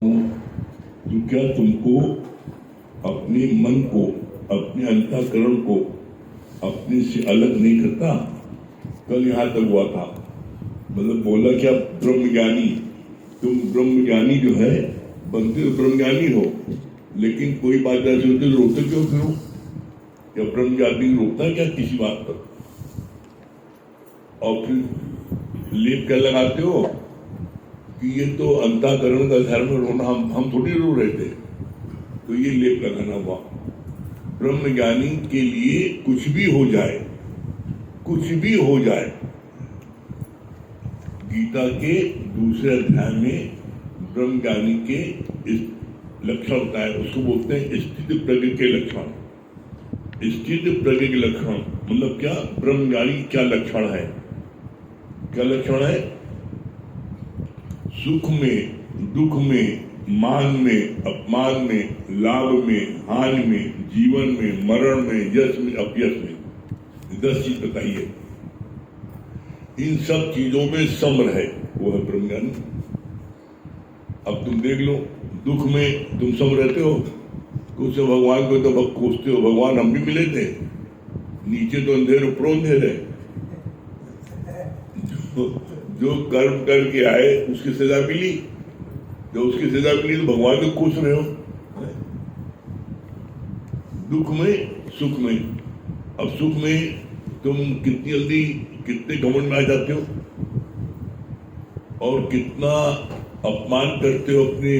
तो क्या तुमको अपने मन को, अपने अंतःकरण को अपने से अलग नहीं करता? कल यहाँ तक हुआ था, मतलब बोला क्या, ब्रह्मज्ञानी, तुम ब्रह्मज्ञानी जो है बनते तो ब्रह्मज्ञानी हो, लेकिन कोई बात ऐसी होती है रोकते क्यों फिर? या ब्रह्मज्ञानी रोकता है क्या किसी बात पर? और फिर लेप क्या लगाते हो कि ये तो अंतःकरण का धर्म रोना, हम थोड़ी रो रहे थे, तो ये लेप लगाना हुआ। ब्रह्मज्ञानी के लिए कुछ भी हो जाए, कुछ भी हो जाए। गीता के दूसरे अध्याय में ब्रह्मज्ञानी के इस लक्षण होता है, उसको बोलते हैं स्थित प्रज्ञ के लक्षण। स्थित प्रज्ञ के लक्षण मतलब क्या? ब्रह्मज्ञानी क्या लक्षण है? क्या लक्षण है? सुख में, दुख में, मान में, अपमान में, लाभ में, हानि में, जीवन में, मरण में, यश में, अपयश में, 10 चीज बताइए। इन सब चीजों में सम रहे, वो है ब्रह्मज्ञानी। अब तुम देख लो, दुख में तुम सम रहते हो, कुछ भगवान को तो खोजते हो, भगवान हम भी मिले थे, नीचे तो अंधेर ऊपर अंधेर है। जो कर्म करके आए उसकी सजा मिली, जो उसकी सजा मिली तो भगवान को खुश रहे हो। दुख में, सुख में। अब सुख में तुम कितनी जल्दी, कितने घमंड में आ जाते हो और कितना अपमान करते हो अपने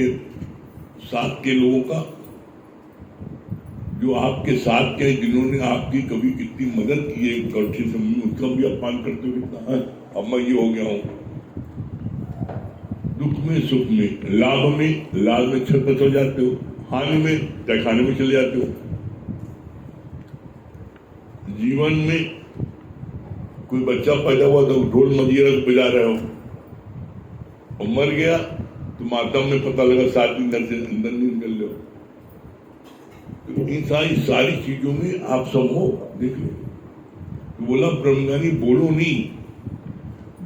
साथ के लोगों का, जो आपके साथ के, जिन्होंने आपकी कभी कितनी मदद की है कठिन समय में, उसका भी अपमान करते हो कितना। अब मैं ये हो गया हूं। दुख में, सुख में, लाभ में छत हो जाते हो, हानि में तहखाने में चले जाते हो। जीवन में कोई बच्चा पैदा हुआ तो ढोल मंजीरा बजा रहे हो, और मर गया तो मातम में पता लगा 7 दिन घर से अंदर नहीं निकल लो। तो इन सारी चीजों में आप सब हो। देख लो, तो बोला ब्रह्मज्ञानी बोलो नहीं।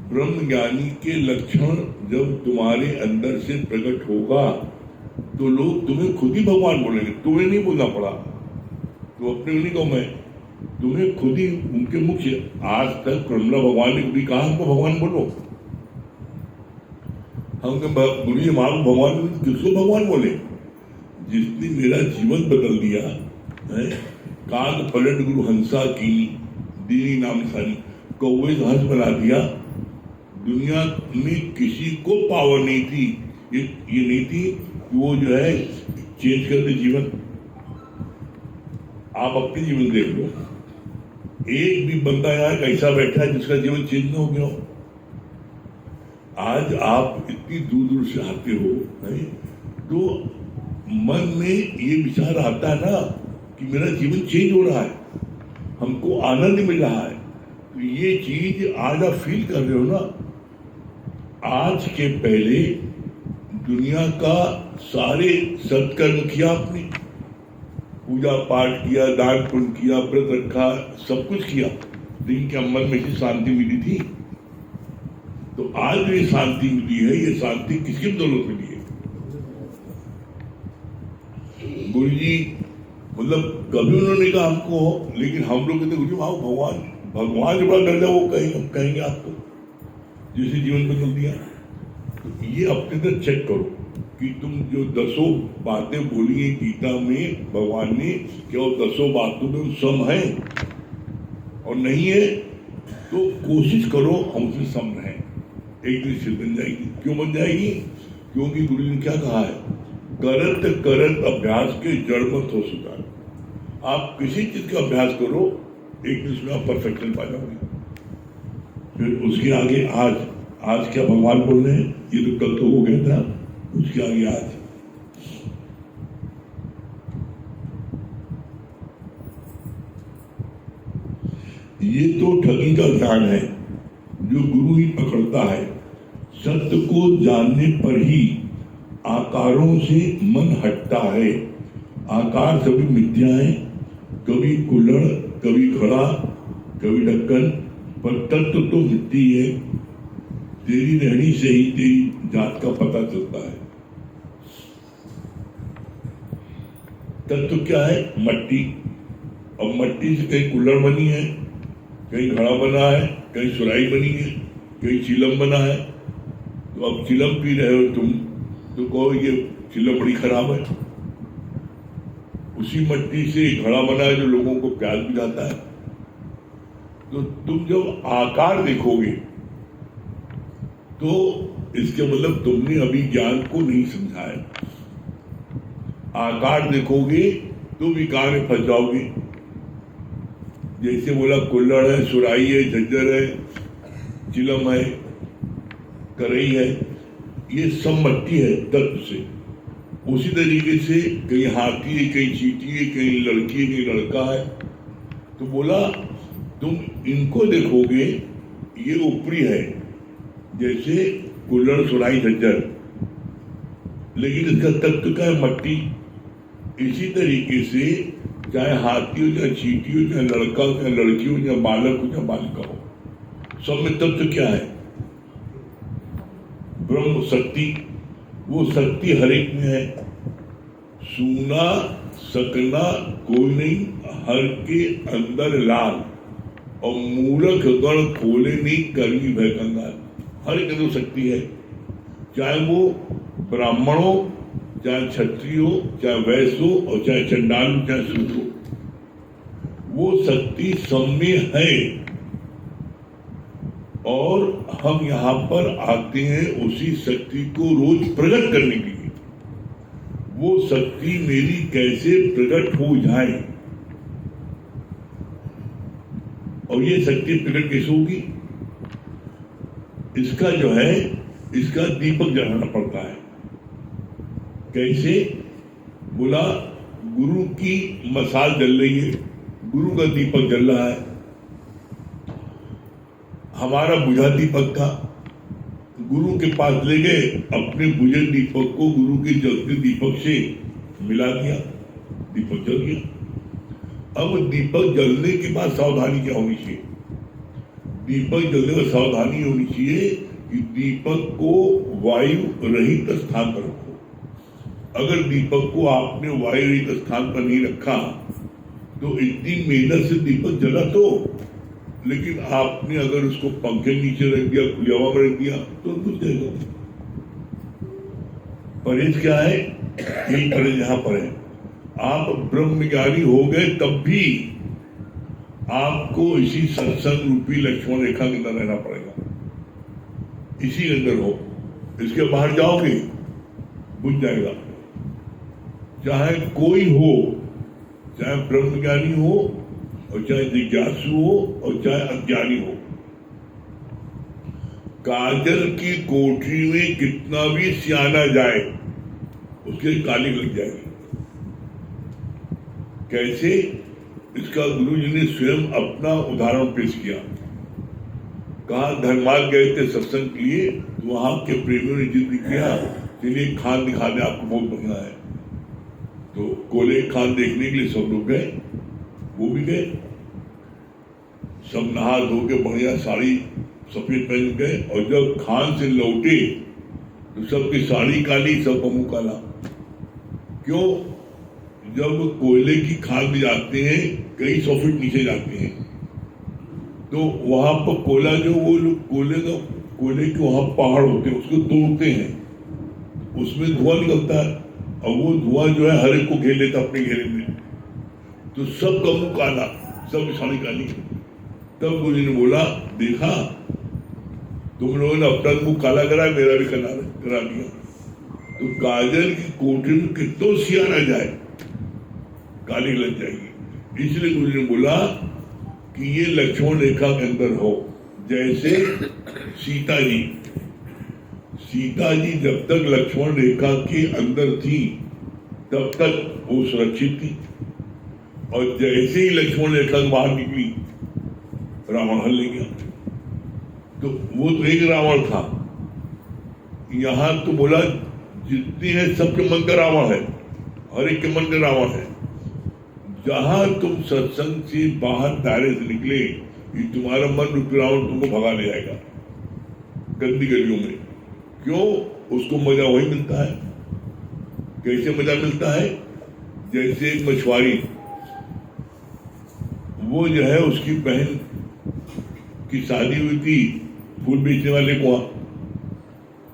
ब्रह्मज्ञानी के लक्षण जब तुम्हारे अंदर से प्रकट होगा तो लोग तुम्हें खुद ही भगवान बोलेंगे, तुम्हें नहीं बोलना पड़ा। तो अपने उन्हीं को, मैं तुम्हें खुद ही उनके मुख से, आज तक प्रमला भगवान ने भी कहा हमको भगवान बोलो। हम गुरु जी मां भगवान, किसको भगवान बोले? जिसने मेरा जीवन बदल दिया है। काग पलट गुरु हंसा की, दीनी नाम सारी, कौवे घास बना दिया। दुनिया में किसी को पावर नहीं थी, ये नहीं थी कि वो जो है चेंज कर दे जीवन। आप अपने जीवन देख लो, एक भी बंदा यहाँ कैसा बैठा है जिसका जीवन चेंज न हो गया हो। आज आप इतनी दूर दूर से आते हो, है? तो मन में ये विचार आता है ना कि मेरा जीवन चेंज हो रहा है, हमको आनंद मिल रहा है। तो ये चीज आज आप फील कर रहे हो ना। आज के पहले दुनिया का सारे सत्कर्म किया आपने, पूजा पाठ किया, दान पुण्य किया, व्रत रखा, सब कुछ किया, लेकिन क्या मन में शांति मिली थी? तो आज जो ये शांति मिली है, ये शांति किसकी बदौलत मिली है? गुरु जी मतलब कभी उन्होंने कहा हमको, लेकिन हम लोग कहते गुरु जी आओ भगवान जो बड़ा कर दिया वो कहेंगे आपको, जिसे जीवन बदल दिया। तो ये अपने अंदर चेक करो कि तुम जो 10 बातें बोली है गीता में भगवान ने, क्या वो 10 बातों में सम है? और नहीं है तो कोशिश करो हम उसमें सम रहें, एक दिन से बन जाएगी। क्यों बन जाएगी? क्योंकि गुरु जी ने क्या कहा है, करत करत अभ्यास के जड़ मत हो सुधार। आप किसी चीज का अभ्यास करो, एक दिन उसमें आप परफेक्शन पा जाओगे। फिर उसके आगे आज क्या भगवान बोल रहे हैं, ये तो कल तो हो गया था, उसके आगे आज। ये तो ठगी का ज्ञान है जो गुरु ही पकड़ता है। सत्य को जानने पर ही आकारों से मन हटता है। आकार सभी मिथ्या है, कभी कुल्हड़, कभी घड़ा, कभी ढक्कन, पर तत्व तो मिट्टी है। तेरी रहनी से ही तेरी जात का पता चलता है। तत्व क्या है? मट्टी। अब मट्टी से कहीं कुल्हड़ बनी है, कहीं घड़ा बना है, कहीं सुराही बनी है, कहीं चिलम बना है। तो अब चिलम पी रहे हो तुम तो कहो ये चिलम बड़ी खराब है। उसी मट्टी से घड़ा बना है जो लोगों को प्यास बुझाता है। तो तुम जब आकार देखोगे तो इसके मतलब तुमने अभी ज्ञान को नहीं समझा है। आकार देखोगे तो विकार में फंस जाओगे। जैसे बोला कुल्हड़ है, सुराही है, झज्जर है, चिलम है, करई है, ये सब मट्टी है तत्व से। उसी तरीके से कहीं हाथी है, कहीं चींटी है, कहीं लड़की है, कहीं लड़का है। तो बोला तुम इनको देखोगे ये ऊपरी है, जैसे कुल्हड़, सुराही, झज्जर, लेकिन इसका तत्व क्या है? मट्टी। इसी तरीके से चाहे हाथी हो, चाहे चींटी हो, चाहे लड़का हो, चाहे लड़की हो, चाहे बालक हो, चाहे बालिका हो, सब में तत्व क्या है? ब्रह्म शक्ति। वो शक्ति हर एक में है। सूना सकना कोई नहीं, हर के अंदर लाल, और मूर्ख गण खोले नहीं कर्मी भय कंगाल। हर एक अंदर शक्ति है, चाहे वो ब्राह्मण हो, चाहे क्षत्रिय हो, चाहे वैश्य हो, और चाहे चंडाल हो, चाहे शूद्र हो, वो शक्ति सब में है। और हम यहाँ पर आते हैं उसी शक्ति को रोज प्रकट करने के लिए। वो शक्ति मेरी कैसे प्रकट हो जाए, और ये शक्ति प्रकट कैसे होगी? इसका जो है, इसका दीपक जलाना पड़ता है। कैसे? बोला गुरु की मसाल जल रही है, गुरु का दीपक जल रहा है। हमारा बुझा दीपक था, गुरु के पास ले गए, अपने बुझे दीपक को गुरु के जलते दीपक से मिला दिया, दीपक जल गया। अब दीपक जलने के बाद सावधानी क्या होनी चाहिए? दीपक जलने में सावधानी होनी चाहिए कि दीपक को वायु रहित स्थान पर रखो। अगर दीपक को आपने वायु रहित स्थान पर नहीं रखा तो इतनी मेहनत से दीपक जला तो, लेकिन आपने अगर उसको पंखे नीचे रख दिया, खुली हवा में रख दिया तो बुझ जाएगा। परहेज क्या है? यही परहेज यहां पर है। आप ब्रह्मज्ञानी हो गए तब भी आपको इसी सत्संग रूपी लक्ष्मण रेखा के अंदर रहना पड़ेगा। इसी के अंदर हो, इसके बाहर जाओगे बुझ जाएगा। चाहे कोई हो, चाहे ब्रह्मज्ञानी हो, और चाहे जिज्ञासु हो, और चाहे अज्ञानी हो, काजल की कोठरी में कितना भी सियाना जाए उसके काली लग जाएगी। कैसे? इसका गुरु जी ने स्वयं अपना उदाहरण पेश किया। कहा धर्माल गए थे सत्संग के लिए, तो वहां के प्रेमियों ने जिद किया, चलिए खान दिखा दे, आपको बहुत बढ़िया है। तो कोले खान देखने के लिए सब लोग गए, वो भी गए। सब नहा धो के बढ़िया साड़ी सफेद पहन गए, और जब खान से लौटे तो सबकी साड़ी काली, सबका मुंह काला। क्यों? जब कोयले की खान में जाते हैं, कई 100 फीट नीचे जाते हैं, तो वहां पर कोयला जो वो कोयले के वहां पहाड़ होते हैं, उसको तोड़ते हैं, उसमें धुआं निकलता है, और वो धुआं जो है हर एक को घेर लेता अपने घेरे में। तो सबका मुंह काला, सब साड़ी काली। तब गुरु जी ने बोला, देखा तुम लोगों ने अपना मुंह काला करा, मेरा भी करा दिया। तो काजल की कोठरी में कितनों सियाना जाए, काली लग जाएगी। इसलिए गुरु जी ने बोला कि ये लक्ष्मण रेखा के अंदर हो। जैसे सीता जी जब तक लक्ष्मण रेखा के अंदर थी तब तक वो सुरक्षित थी, और जैसे ही लक्ष्मण रेखा से बाहर निकली रावण हल ले गया। तो वो तो एक रावण था, यहां तो बोला जितने हैं सबके मन का रावण है, हर एक के मन का रावण है। जहां तुम सत्संग से बाहर दायरे से निकले, ये तुम्हारा मन रूपी रावण तुमको भगा ले जाएगा गंदी गलियों में। क्यों? उसको मजा वही मिलता है। कैसे मजा मिलता है? जैसे एक मछुआरी, वो जो है उसकी बहन की शादी हुई थी फूल बेचने वाले को वहां,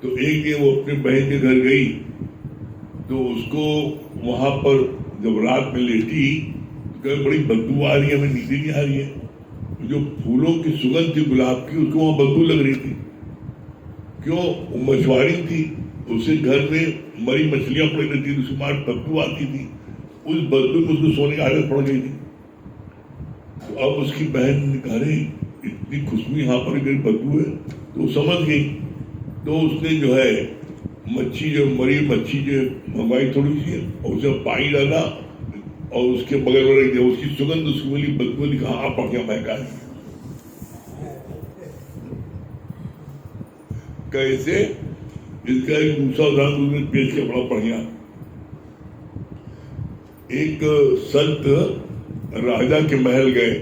तो एक दिन वो अपने बहन के घर गई, तो उसको वहां पर जब रात में लेटी तो कहीं बड़ी बदबू आ रही है, हमें नींद नहीं आ रही है। जो फूलों की सुगंध थी गुलाब की, उसको वहां बदबू लग रही थी। क्यों? वो मछुआरी थी, उसके घर में मरी मछलियां पड़ी रहती थी, उसके बाद बदबू आती थी, उस बदबू में उसको सोने की आदत पड़ गई थी। तो अब उसकी बहन ने कहा, अरे इतनी खुशबू यहाँ पर गई बदबू है, तो वो समझ गई। तो उसने जो है मच्छी, जो मरी मच्छी जो मंगवाई थोड़ी सी, और उसे पानी डाला और उसके बगल में रख दिया, उसकी सुगंध उसको मिली, बदबू ने कहा आप बढ़िया महका है। कैसे? इसका एक दूसरा उदाहरण पेश किया बड़ा बढ़िया। एक संत राजा के महल गए,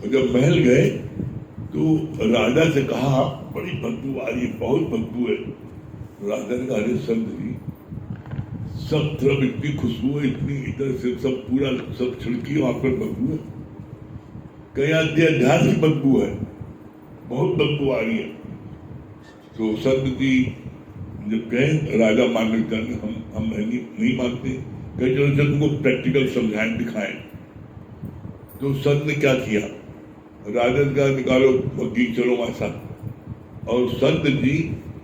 जब महल गए तो राजा से कहा बड़ी बदबू आ रही है, बहुत बदबू है। राजा ने कहा, अरे संत जी, सब तरफ इतनी खुशबू है, इतनी इधर से सब पूरा सब छिड़की, वहां पर बदबू है? कहीं अध्यास की बदबू है, बहुत बदबू आ रही है। तो संत जी जब कहे, राजा मान लेते हैं, हम नहीं मानते, कहीं चलो तुमको प्रैक्टिकल समझाएं, दिखाएं। तो संत ने क्या किया, राजा का निकालो वकील, चलो हमारे साथ। और संत जी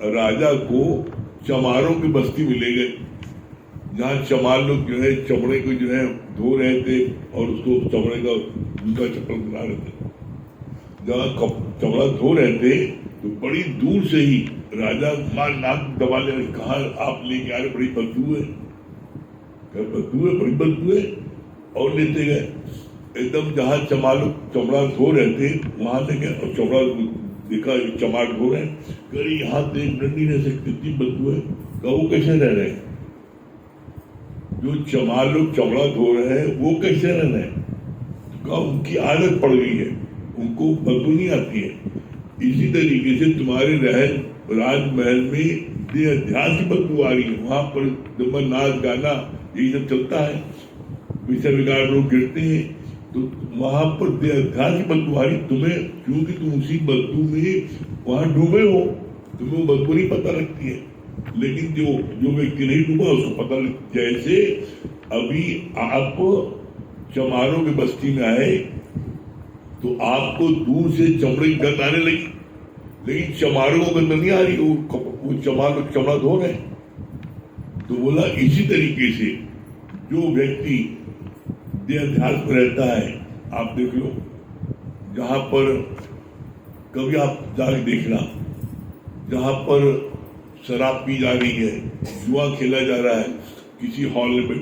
राजा को चमारों की बस्ती में ले गए, जहाँ चमार लोग जो है चमड़े को जो है धो रहे थे और उसको चमड़े का जूता चप्पल बना रहे थे। जहाँ चमड़ा धो रहे थे तो बड़ी दूर से ही राजा मार नाक दबा ले, कहा आप लेके आ रहे, बड़ी बदबू है, बदबू है, बड़ी बदबू है। और लेते गए, एकदम जहाँ चमार लोग चमड़ा धो रहे थे वहां ले गए, और चमड़ा देखा चमार धो रहे, कहीं यहाँ तो एक मिनट नहीं रह सकती, इतनी बदबू है। कहा वो कैसे रह रहे हैं? जो चमार लोग चमड़ा धो रहे हैं वो कैसे रह रहे हैं? तो कहा उनकी आदत पड़ गई है, उनको बदबू नहीं आती है। इसी तरीके से तुम्हारे राजमहल में अध्यास की बदबू आ रही है, वहां पर नाच गाना यही सब चलता है, विषय विकार लोग गिरते हैं, तो वहां पर अध्यास की बदबू आ रही तुम्हें, क्योंकि तुम उसी बदबू में वहां डूबे हो, तुम्हें वो बदबू नहीं पता लगती है। लेकिन जो व्यक्ति नहीं डूबा उसको पता लग, जैसे अभी आप चमारों की बस्ती में आए तो आपको दूर से चमड़े की गंध आने लगी, लेकिन चमारों को गंध नहीं आ रही, वो चमार चमड़ा धो रहे। तो बोला इसी तरीके से जो व्यक्ति देहाध्यास में रहता है, आप देख लो, जहां पर कभी आप जाके देखना, जहां पर शराब पी जा रही है, जुआ खेला जा रहा है, किसी हॉल में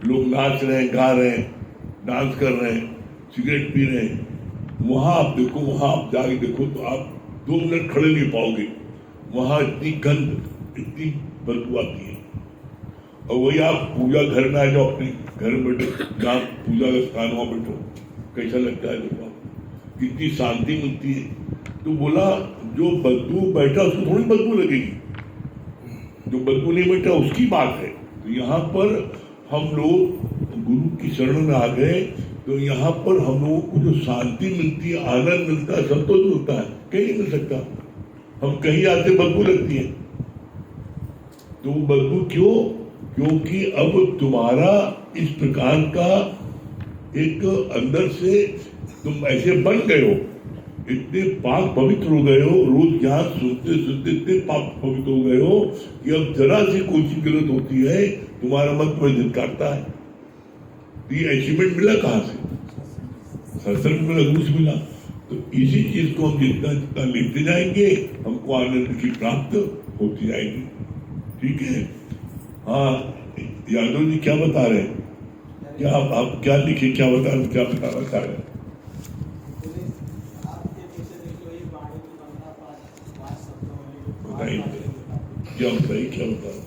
लोग नाच रहे हैं, गा रहे हैं, डांस कर रहे हैं, सिगरेट पी रहे हैं, वहां आप देखो, वहां आप जाके देखो तो आप 2 मिनट खड़े नहीं पाओगे, वहां इतनी गंध, इतनी बदबू आती है। और वही आप पूजा घर में आ जाओ, अपने घर में बैठो, जहाँ पूजा का स्थान वहां बैठो, कैसा लगता है देखो, कितनी शांति मिलती है। तो बोला जो बदबू बैठा उसको थोड़ी बदबू लगेगी, जो बदबू नहीं बैठा उसकी बात है। तो यहाँ पर हम लोग गुरु की शरण में आ गए, तो यहाँ पर हम लोगों को जो शांति मिलती है, आनंद मिलता है, संतोष मिलता है, कहीं नहीं मिल सकता। हम कहीं आते बदबू लगती है, तो वो बदबू क्यों? क्योंकि अब तुम्हारा इस प्रकार का एक अंदर से तुम ऐसे बन गए हो, इतने पाक पवित्र हो गए हो, रोज ज्ञान सुनते सुनते इतने पाक पवित्र हो गए हो कि अब जरा सी कोई सी गलत होती है तुम्हारा मन तुम्हें झिलकाता है। ये अचीवमेंट मिला कहाँ से? सत्संग में मिला, घूस मिला। तो इसी चीज को हम जितना जितना लेते जाएंगे हमको आनंद की प्राप्त होती जाएगी। ठीक है। हाँ, यादव जी क्या बता रहे हैं? क्या आप क्या लिखे, क्या बता रहे हैं? बताइए क्या बताइए, क्या बता रहे?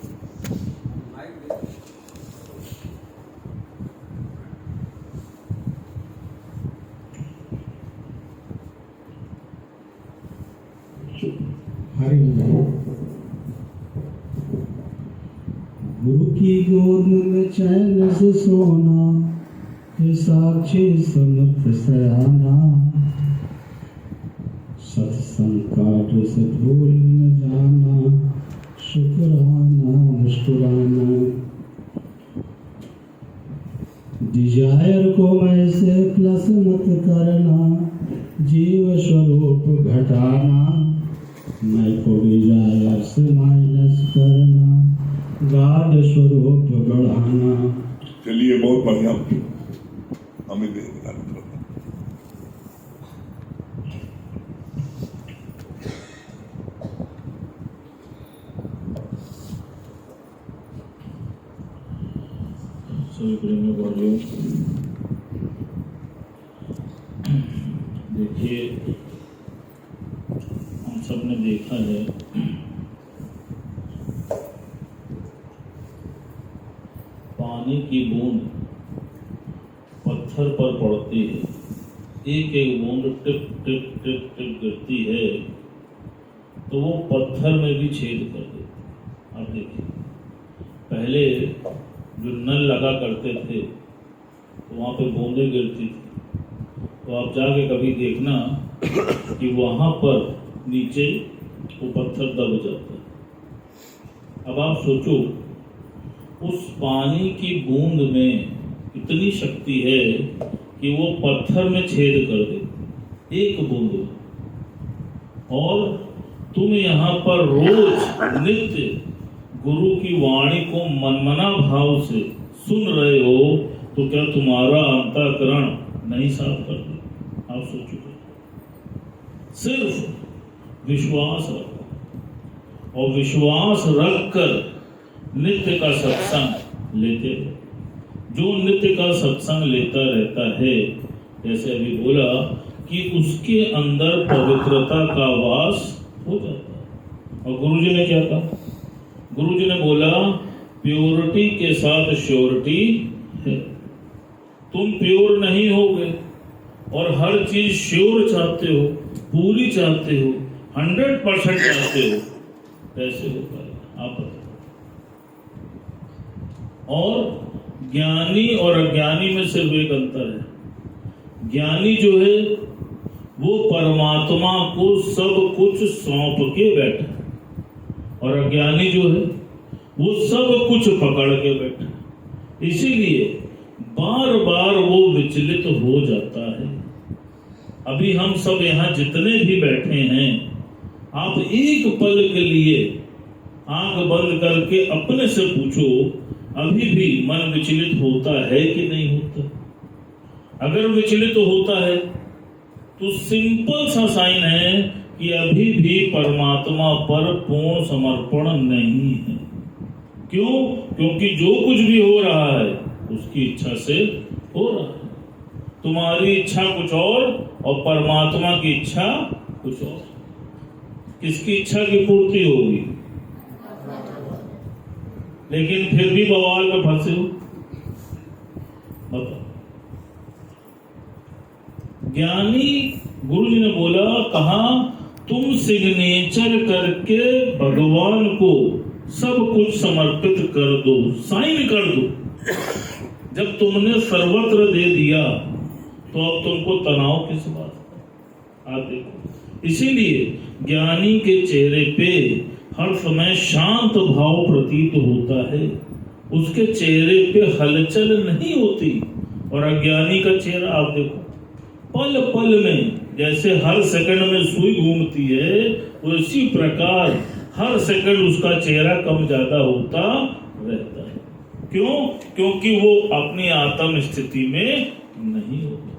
गुरु की गोद में चैन से सोना, ये साक्षी समर्थ सयाना। सत्संग काट से भूल न जाना, शुक्राना मुस्कुराना। डिजायर को मैं से प्लस मत करना, जीव स्वरूप घटाना। मैं को डिजायर से माइनस करना, गाढ़ स्वरूप बढ़ाना। चलिए बहुत बढ़िया, हमें दे सभी प्रेमी भाइयों, देखिए हम सब ने देखा है पानी की बूंद पत्थर पर पड़ती है, एक एक बूंद टिप टिप टिप टिप गिरती है तो वो पत्थर में भी छेद कर देती। आप देखिए पहले जो नल लगा करते थे तो वहाँ पे बूंदें गिरती थी, तो आप जाके कभी देखना कि वहाँ पर नीचे वो पत्थर दब जाता है। अब आप सोचो उस पानी की बूंद में इतनी शक्ति है कि वो पत्थर में छेद कर दे एक बूंद में। और तुम यहाँ पर रोज नित्य गुरु की वाणी को मनमना भाव से सुन रहे हो, तो क्या तुम्हारा अंतःकरण नहीं साफ कर दे? आप सोचो, सिर्फ विश्वास रखो और विश्वास रखकर नित्य का सत्संग लेते रहो। जो नित्य का सत्संग लेता रहता है, जैसे अभी बोला कि उसके अंदर पवित्रता का वास हो जाता है। और गुरुजी ने क्या कहा? गुरुजी ने बोला प्योरिटी के साथ श्योरिटी है। तुम प्योर नहीं होगे और हर चीज श्योर चाहते हो, पूरी चाहते हो, 100% चाहते हो, कैसे हो पाएगा? आप बताओ। और ज्ञानी और अज्ञानी में सिर्फ एक अंतर है। ज्ञानी जो है वो परमात्मा को सब कुछ सौंप के बैठा, और अज्ञानी जो है वो सब कुछ पकड़ के बैठा। इसीलिए बार बार वो विचलित हो जाता है। अभी हम सब यहाँ जितने भी बैठे हैं, आप एक पल के लिए आंख बंद करके अपने से पूछो, अभी भी मन विचलित होता है कि नहीं होता? अगर विचलित होता है तो सिंपल सा साइन है कि अभी भी परमात्मा पर पूर्ण समर्पण नहीं है। क्यों? क्योंकि जो कुछ भी हो रहा है उसकी इच्छा से हो रहा है। तुम्हारी इच्छा कुछ और परमात्मा की इच्छा कुछ और। किसकी इच्छा की पूर्ति होगी? लेकिन फिर भी बवाल में फंसे हो। बताओ। ज्ञानी, गुरुजी ने बोला, कहा तुम सिग्नेचर करके भगवान को सब कुछ समर्पित कर दो, साइन कर दो। जब तुमने सर्वत्र दे दिया तो अब तुमको तनाव किस बात का? आप देखो, इसीलिए ज्ञानी के चेहरे पे हर समय शांत भाव प्रतीत होता है, उसके चेहरे पे हलचल नहीं होती। और अज्ञानी का चेहरा आप देखो, पल पल में जैसे हर सेकंड में सुई घूमती है, उसी प्रकार हर सेकंड उसका चेहरा कम ज्यादा होता रहता है। क्यों? क्योंकि वो अपनी आत्म स्थिति में नहीं होता।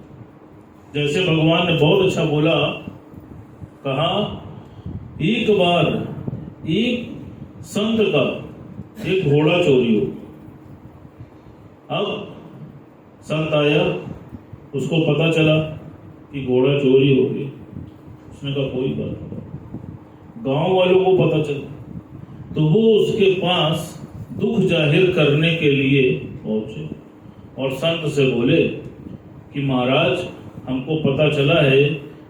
जैसे भगवान ने बहुत अच्छा बोला, कहा एक बार एक संत का एक घोड़ा चोरी हो। अब संत आया, उसको पता चला कि घोड़ा चोरी हो गई। उसने कहा कोई बात नहीं। गांव वालों को पता चला तो वो उसके पास दुख जाहिर करने के लिए पहुंचे और संत से बोले कि महाराज, हमको पता चला है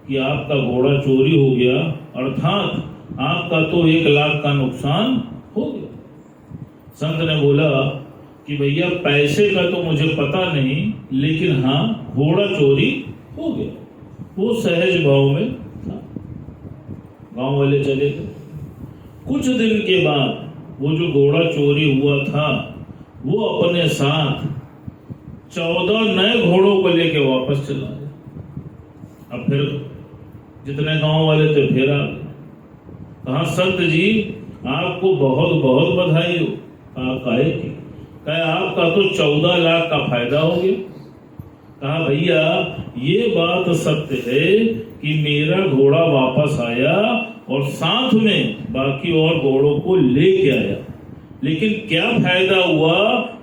कि आपका घोड़ा चोरी हो गया, अर्थात आपका तो 1 लाख का नुकसान हो गया। संत ने बोला कि भैया पैसे का तो मुझे पता नहीं, लेकिन हाँ घोड़ा चोरी हो गया। वो सहज भाव में था। गांव वाले चले गए। कुछ दिन के बाद वो जो घोड़ा चोरी हुआ था वो अपने साथ 14 नए घोड़ों को लेके वापस चला गया। अब फिर जितने गांव वाले थे फिर आ गए। कहा संत जी आपको बहुत बहुत बधाई हो। कहा काहे की? कहा आपका तो 14 लाख का फायदा हो गया। कहा भैया ये बात सत्य है कि मेरा घोड़ा वापस आया और साथ में बाकी और घोड़ों को लेके आया, लेकिन क्या फायदा हुआ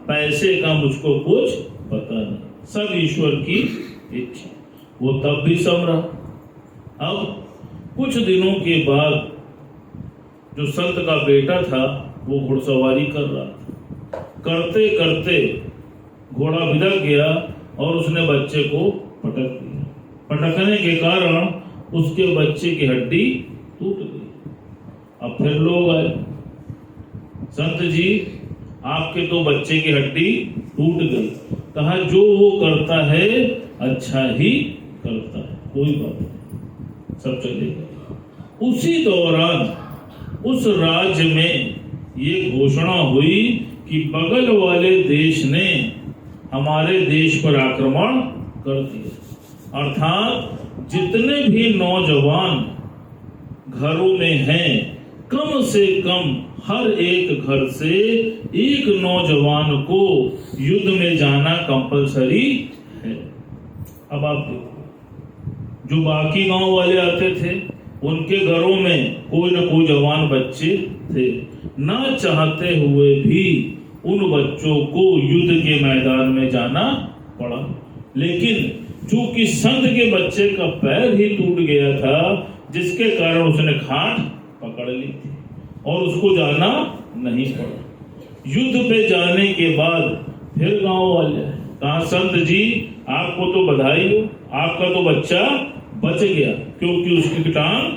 पैसे का मुझको कुछ पता नहीं, सब ईश्वर की इच्छा। वो तब भी सम रहा। अब कुछ दिनों के बाद जो संत का बेटा था वो घुड़सवारी कर रहा था। करते करते घोड़ा बिदक गया और उसने बच्चे को पटक दिया। पटकने के कारण उसके बच्चे की हड्डी टूट गई। अब फिर लोग आए, संत जी आपके तो बच्चे की हड्डी टूट गई। कहा जो वो करता है अच्छा ही करता है, कोई बात नहीं, सब चलेगा। उसी दौरान उस राज्य में ये घोषणा हुई कि बगल वाले देश ने हमारे देश पर आक्रमण कर दिया। अर्थात जितने भी नौजवान घरों में हैं, कम से कम हर एक घर से एक नौजवान को युद्ध में जाना कंपलसरी है। अब आप देखो, जो बाकी गांव वाले आते थे उनके घरों में कोई न कोई जवान बच्चे थे। ना चाहते हुए भी उन बच्चों को युद्ध के मैदान में जाना पड़ा। लेकिन चूंकि संत के बच्चे का पैर ही टूट गया था, जिसके कारण उसने खाट पकड़ ली थी और उसको जाना नहीं पड़ा। युद्ध पे जाने के बाद फिर गांव वाले कहा संत जी आपको तो बधाई हो, आपका तो बच्चा बच गया क्योंकि उसकी टांग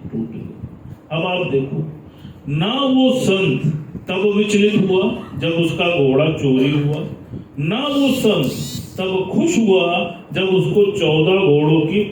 टूट गई। अब आप देखो, ना वो संत तब विचलित हुआ जब उसका घोड़ा चोरी हुआ, ना वो संत तब खुश हुआ जब उसको 14 घोड़ों की